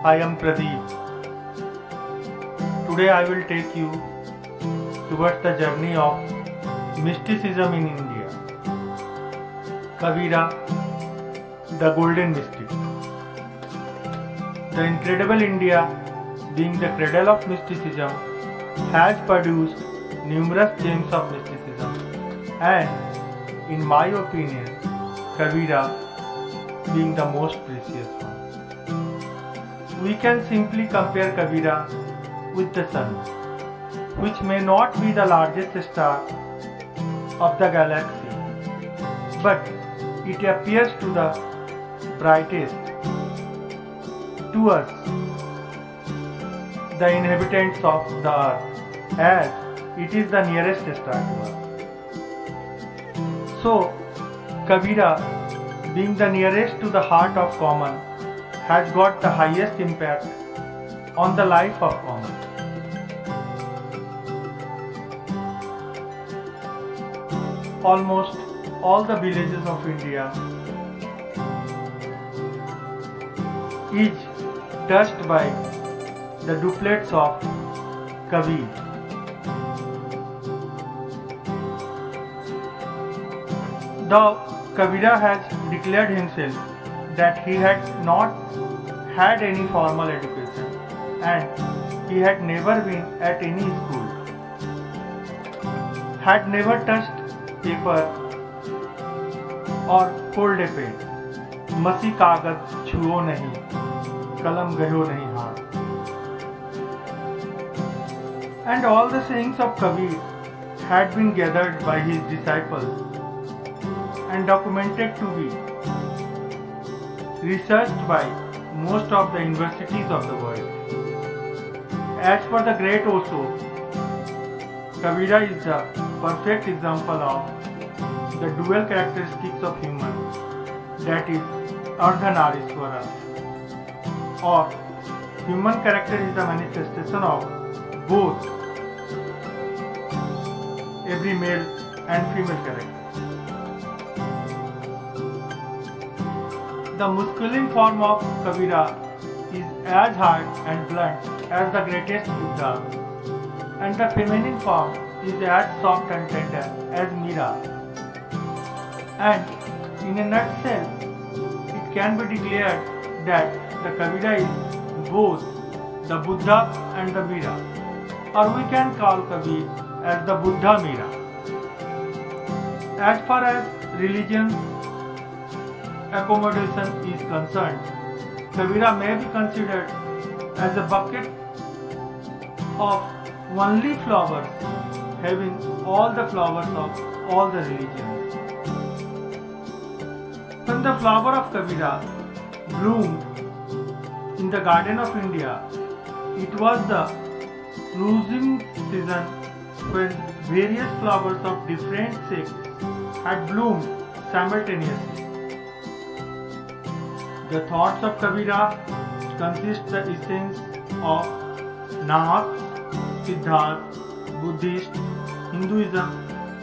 I am Pradeep. Today I will take you towards the journey of mysticism in India. Kabira, the golden mystic. The incredible India, being the cradle of mysticism, has produced numerous gems of mysticism, and in my opinion, Kabira being the most precious one. We can simply compare Kabira with the sun, which may not be the largest star of the galaxy, but it appears to the brightest to us, the inhabitants of the earth, as it is the nearest star to us. So, Kabira, being the nearest to the heart of common, has got the highest impact on the life of common. Almost all the villages of India is touched by the doublets of Kabir. Though Kabira has declared himself that he had not had any formal education and he had never been at any school, had never touched paper और fold a pen, मसी कागज छुओ नहीं, कलम गयो नहीं हाथ. And all the sayings of Kabir had been gathered by his disciples and documented to be researched by most of the universities of the world. As per the great Osho, Kabira is the perfect example of the dual characteristics of human, that is Ardhanarishwara, or human character is the manifestation of both every male and female character. The masculine form of Kabira is as hard and blunt as the greatest Buddha, and the feminine form is as soft and tender as Meera. And in a nutshell, it can be declared that the Kabira is both the Buddha and the Meera, or we can call Kabir as the Buddha Meera. As far as religion's accommodation is concerned, Kabira may be considered as a bucket of only flowers, having all the flowers of all the religions. When the flower of Kabira bloomed in the garden of India, it was the blossoming season when various flowers of different shapes had bloomed simultaneously. The thoughts of Kabira consist the essence of Nanak, Siddharth, Buddhist, Hinduism,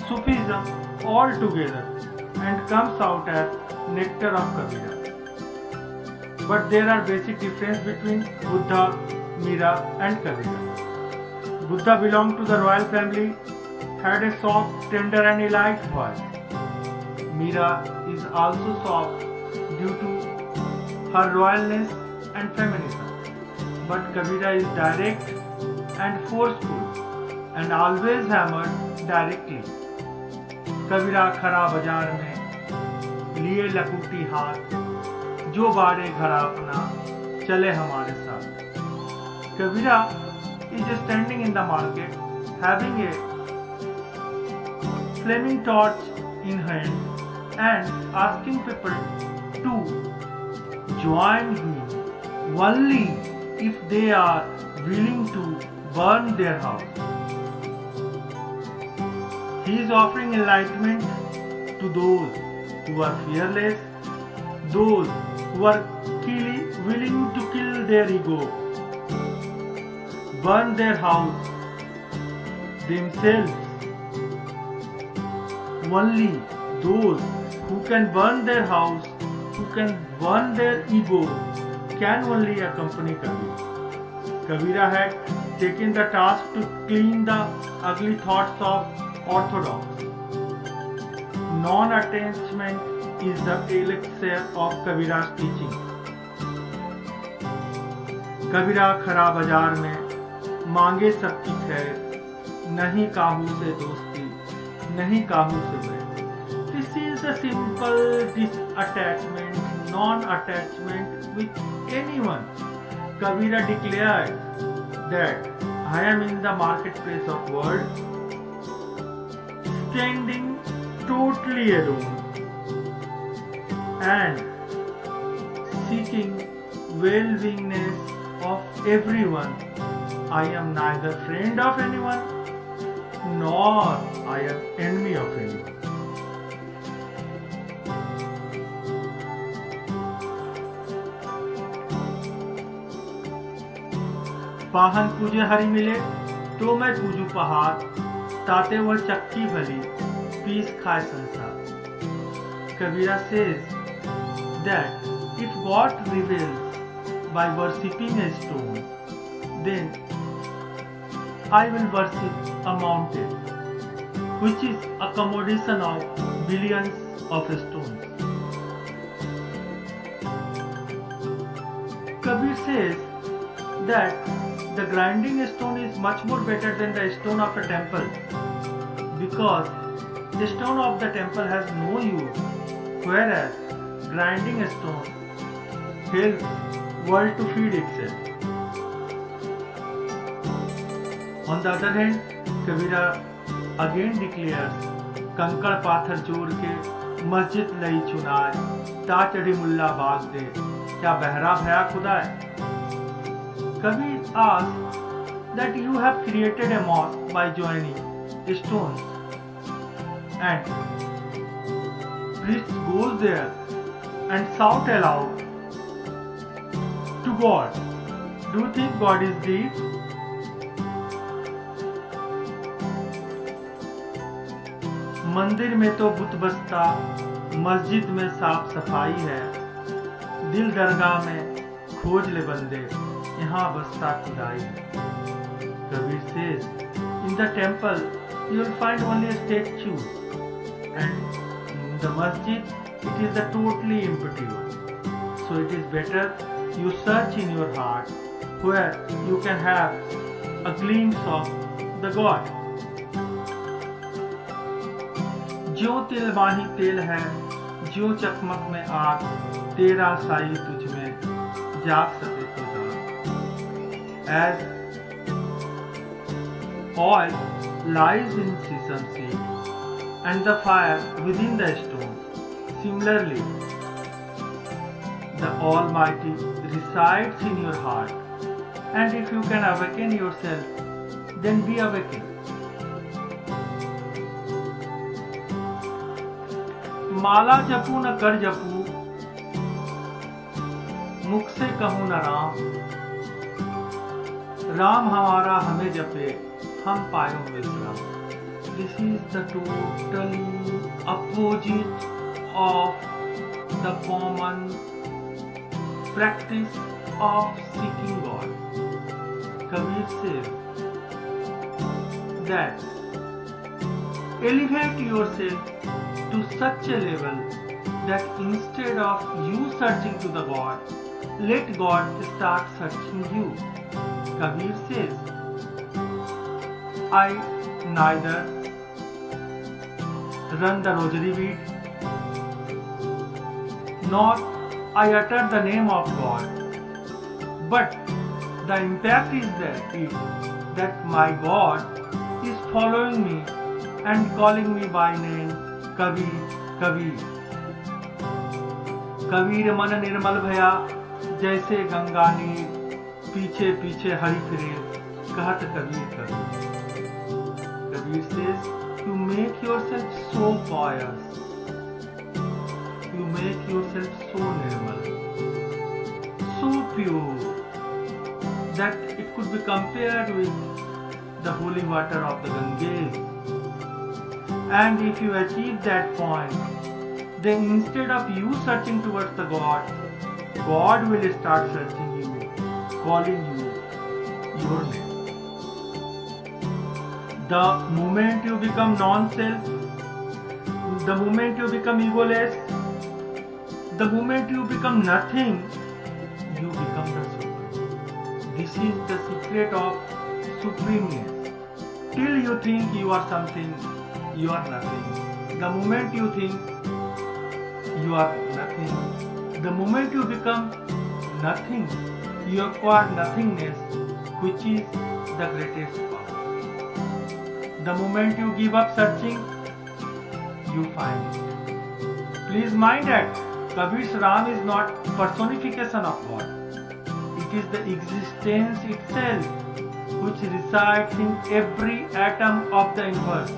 Sufism all together and comes out as nectar of Kabira. But there are basic differences between Buddha, Meera and Kabira. Buddha belonged to the royal family, had a soft, tender and elite voice. Meera is also soft due to her royalness and feminism. But Kabira is direct and forceful and always hammered directly. Kabira खरा बाजार में लिए लकुटी हाथ, जो बाड़े घर अपना चले हमारे साथ. Kabira is standing in the market having a flaming torch in hand and asking people to join him only if they are willing to burn their house. He is offering enlightenment to those who are fearless, those who are willing to kill their ego, burn their house themselves. Only those who can burn their house, who can burn their ego, can only accompany Kabir. Kabira had taken the task to clean the ugly thoughts of orthodox. Non-attachment is the elixir of Kabira's teaching. कबीरा खरा बाजार में मांगे सबकी खैर, नहीं काहू से दोस्ती, नहीं काहू से बैर. This is the simple disattachment, non-attachment with anyone. Kabira declared that I am in the marketplace of world, standing totally alone and seeking well-beingness of everyone. I am neither friend of anyone nor I am enemy of anyone. Pahan पूजे हरि मिले तो मैं पूजू पहाड़, ताते वह चक्की भली piece खाए संसार. Kabira says that if God reveals by worshipping a stone, then I will worship a mountain, which is accommodation of billions of stones. Kabir says that the grinding stone is much more better than the stone of a temple, because the stone of the temple has no use, whereas grinding a stone helps world to feed itself. On the other hand, Kabira again declares, कंकड़ पाथर जोड़ के मस्जिद लई चुनाए, ता चढ़ी मुल्ला बाग दे, क्या बहरा भया खुदाए. Kabir asks that you have created a mosque by joining stones, and priests goes there and shout aloud to God. Do you think God is deaf? मंदिर में तो बुत बसता, मस्जिद में साफ सफाई है, दिल दरगाह में खोज ले बंदे, यहाँ बसता खुदाई है. Kabir says, in the temple you will find only statues, and in the masjid it is the totally empty one. So it is better you search in your heart, where you can have a glimpse of the God. ज्यों तिल माही तेल है, ज्यों चकमक में आग, तेरा साई तुझ में जाग सके तो जाग. As oil lies in sesame seed and the fire within the stone, similarly the Almighty resides in your heart, and if you can awaken yourself, then be awakened. माला जपू न कर जपू, मुख से कहूँ न राम, राम हमारा हमें जपे, हम पायो विश्राम. This is the totally opposite of the common practice of seeking God. Kabir says that elevate yourself to such a level that instead of you searching to the God, let God start searching you. Kabir says, I neither run the rosary bead, nor I utter the name of God, but the impact is that my God is following me and calling me by name, Kabir, Kabir. Kabir मन निर्मल भया, जैसे गंगा नीर, पीछे पीछे हरि फिरे, कहत Kabir Kabir. Kabir says, you make yourself so pious, you make yourself so nirmal, so pure, that it could be compared with the holy water of the Ganges. And if you achieve that point, then instead of you searching towards the God, God will start searching you, calling you your name. The moment you become non-self, the moment you become egoless, the moment you become nothing, you become the supreme. This is the secret of supremeness. Till you think you are something, you are nothing. The moment you think you are nothing, the moment you become nothing, you acquire nothingness, which is the greatest power. The moment you give up searching, you find it. Please mind that Kabir's Ram is not personification of God. It is the existence itself which resides in every atom of the universe.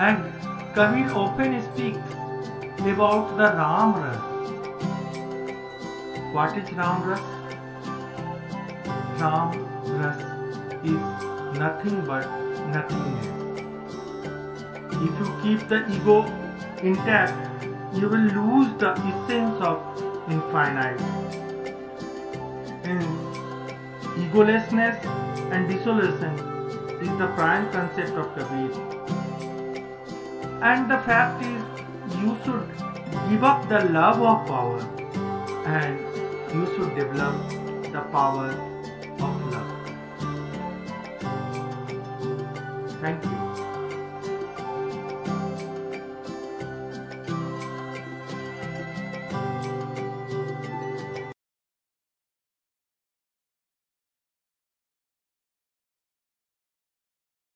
And Kabir often speaks about the Ram Ras. What is Ram Ras? Ram Ras is nothing but nothingness. If you keep the ego intact, you will lose the essence of infinite. Hence, egolessness and dissolution is the prime concept of Kabir. And the fact is, you should give up the love of power and you should develop the power of love. Thank you.